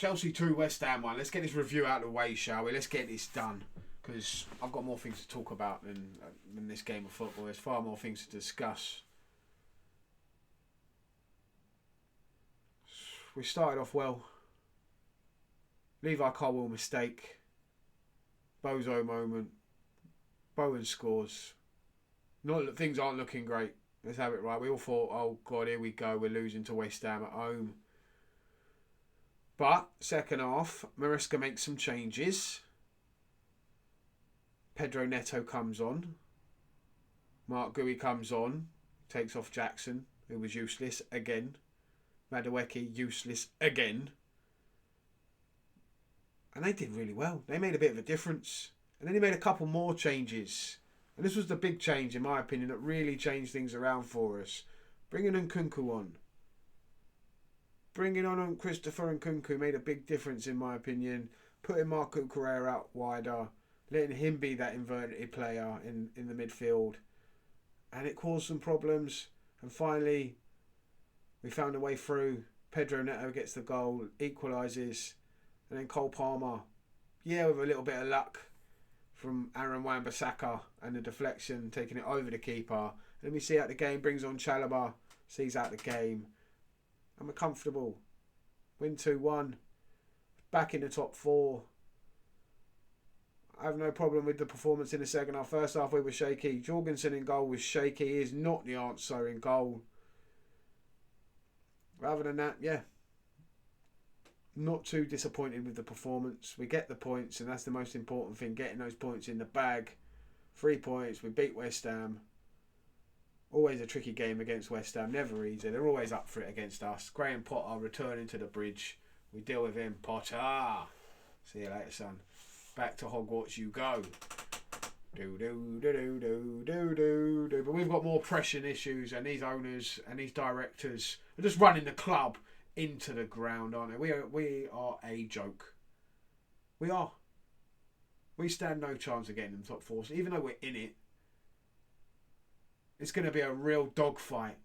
Chelsea 2, West Ham 1. Let's get this review out of the way, shall we? Let's get this done. Because I've got more things to talk about than this game of football. There's far more things to discuss. We started off well. Levi Colwill mistake. Bozo moment. Bowen scores. Things aren't looking great. Let's have it right. We all thought, oh God, here we go. We're losing to West Ham at home. But, second half, Maresca makes some changes. Pedro Neto comes on. Mark Gui comes on. Takes off Jackson, who was useless again. Madueke, useless again. And they did really well. They made a bit of a difference. And then he made a couple more changes. And this was the big change, in my opinion, that really changed things around for us. Bringing Nkunku on. Bringing on Christopher Nkunku made a big difference, in my opinion. Putting Marco Correa out wider. Letting him be that inverted player in the midfield. And it caused some problems. And finally, we found a way through. Pedro Neto gets the goal, equalises. And then Cole Palmer, with a little bit of luck from Aaron Wan-Bissaka and the deflection, taking it over the keeper. And then we see out the game, brings on Chalobah, sees out the game. And we're comfortable. Win 2-1. Back in the top 4. I have no problem with the performance in the second half. First half we were shaky. Jorgensen in goal was shaky. He is not the answer in goal. Rather than that, not too disappointed with the performance. We get the points, and that's the most important thing, getting those points in the bag. 3 points. We beat West Ham. Always a tricky game against West Ham. Never easy. They're always up for it against us. Graham Potter returning to the bridge. We deal with him. Potter. See you later, son. Back to Hogwarts you go. But we've got more pressing issues, and these owners and these directors are just running the club into the ground, aren't they? We are a joke. We are. We stand no chance of getting in the top 4. So even though we're in it, it's going to be a real dogfight.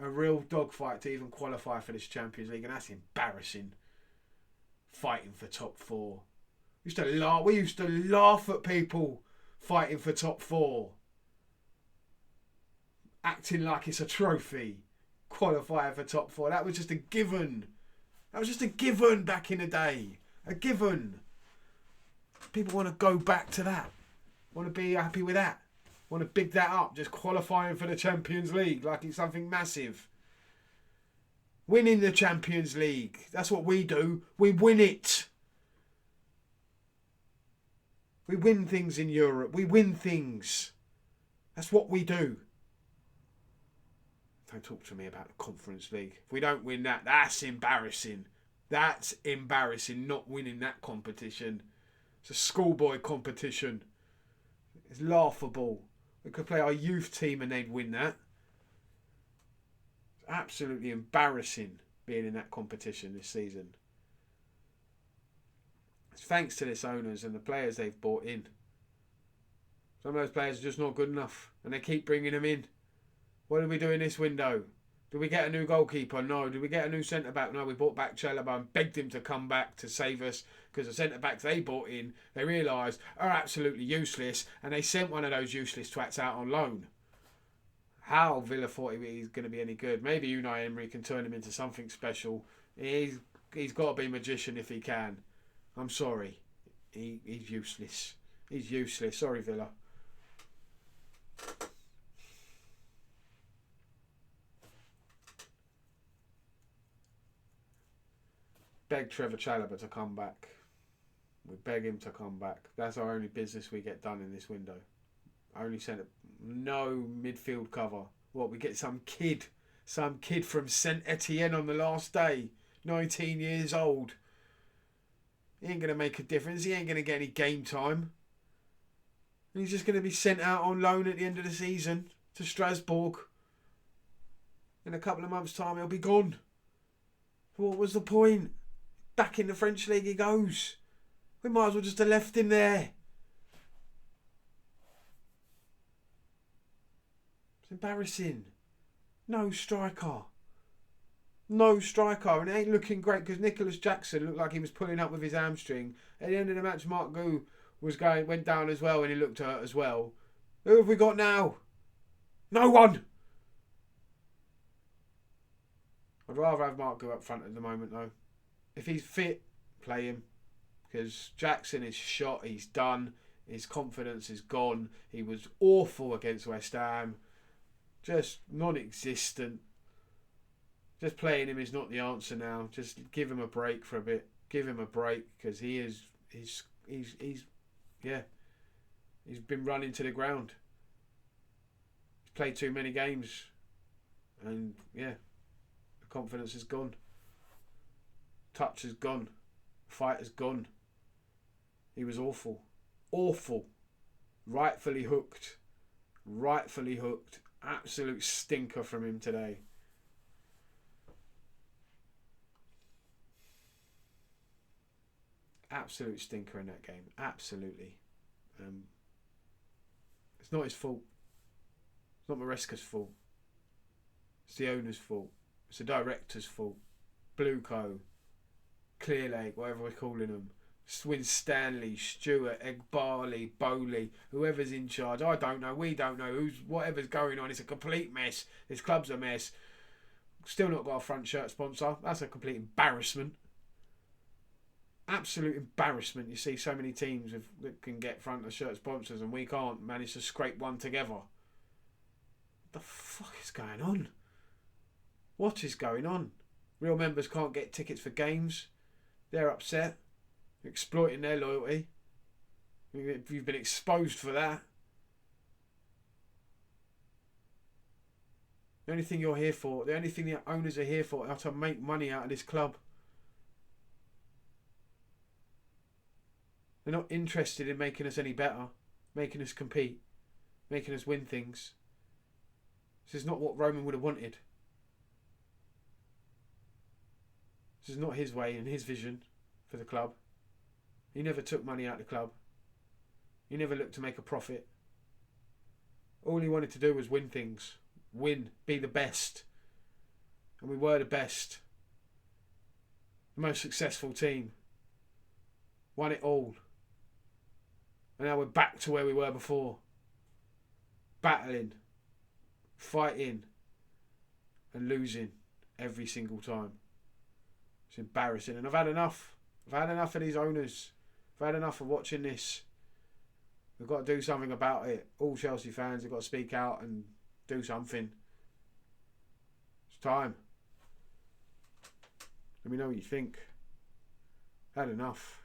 A real dogfight to even qualify for this Champions League, and that's embarrassing. Fighting for top 4. We used to laugh at people fighting for top 4. Acting like it's a trophy. Qualifying for top 4. That was just a given. That was just a given back in the day. A given. People want to go back to that. Want to be happy with that. Want to big that up. Just qualifying for the Champions League like it's something massive. Winning the Champions League. That's what we do. We win it. We win things in Europe. We win things. That's what we do. Don't talk to me about the Conference League. If we don't win that, that's embarrassing. That's embarrassing, not winning that competition. It's a schoolboy competition. It's laughable. We could play our youth team and they'd win that. It's absolutely embarrassing being in that competition this season. It's thanks to this owners and the players they've brought in. Some of those players are just not good enough, and they keep bringing them in. What did we do in this window? Did we get a new goalkeeper? No. Did we get a new centre-back? No. We brought back Chalobah and begged him to come back to save us, because the centre-backs they brought in, they realised, are absolutely useless, and they sent one of those useless twats out on loan. How Villa thought he's going to be any good. Maybe Unai Emery can turn him into something special. He's got to be a magician if he can. I'm sorry. He's useless. He's useless. Sorry, Villa. Beg Trevor Chalobah to come back. We beg him to come back. That's our only business we get done in this window. Only centre. No midfield cover. What, we get some kid from Saint Etienne on the last day. 19 years old. He ain't going to make a difference. He ain't going to get any game time. He's just going to be sent out on loan at the end of the season to Strasbourg. In a couple of months' time, he'll be gone. What was the point? Back in the French league he goes. We might as well just have left him there. It's embarrassing. No striker. No striker, and it ain't looking great because Nicholas Jackson looked like he was pulling up with his hamstring. At the end of the match, Mark Gu went down as well, and he looked hurt as well. Who have we got now? No one. I'd rather have Mark Gu up front at the moment though. If he's fit, play him, because Jackson is shot. He's done. His confidence is gone. He was awful against West Ham, just non-existent. Just playing him is not the answer now. Just give him a break for a bit. Give him a break because he's been running to the ground. He's played too many games, and the confidence is gone. Touch is gone. Fight is gone. He was awful. Awful. Rightfully hooked. Absolute stinker from him today. Absolute stinker in that game. Absolutely. It's not his fault. It's not Maresca's fault. It's the owner's fault. It's the director's fault. Blueco, Clearlake, whatever we're calling them. Swin Stanley, Stewart, Egbarley, Bowley, whoever's in charge. I don't know. We don't know. Whatever's going on. It's a complete mess. This club's a mess. Still not got a front shirt sponsor. That's a complete embarrassment. Absolute embarrassment. You see so many teams that can get front of shirt sponsors and we can't manage to scrape one together. What the fuck is going on? What is going on? Real members can't get tickets for games. They're upset. Exploiting their loyalty. You've been exposed for that. The only thing you're here for, the only thing the owners are here for, are to make money out of this club. They're not interested in making us any better, making us compete, making us win things. This is not what Roman would have wanted. This is not his way and his vision for the club. He never took money out of the club. He never looked to make a profit. All he wanted to do was win things. Win. Be the best. And we were the best. The most successful team. Won it all. And now we're back to where we were before. Battling. Fighting. And losing every single time. It's embarrassing. And I've had enough. I've had enough of these owners. I've had enough of watching this. We've got to do something about it. All Chelsea fans have got to speak out and do something. It's time. Let me know what you think. Had enough.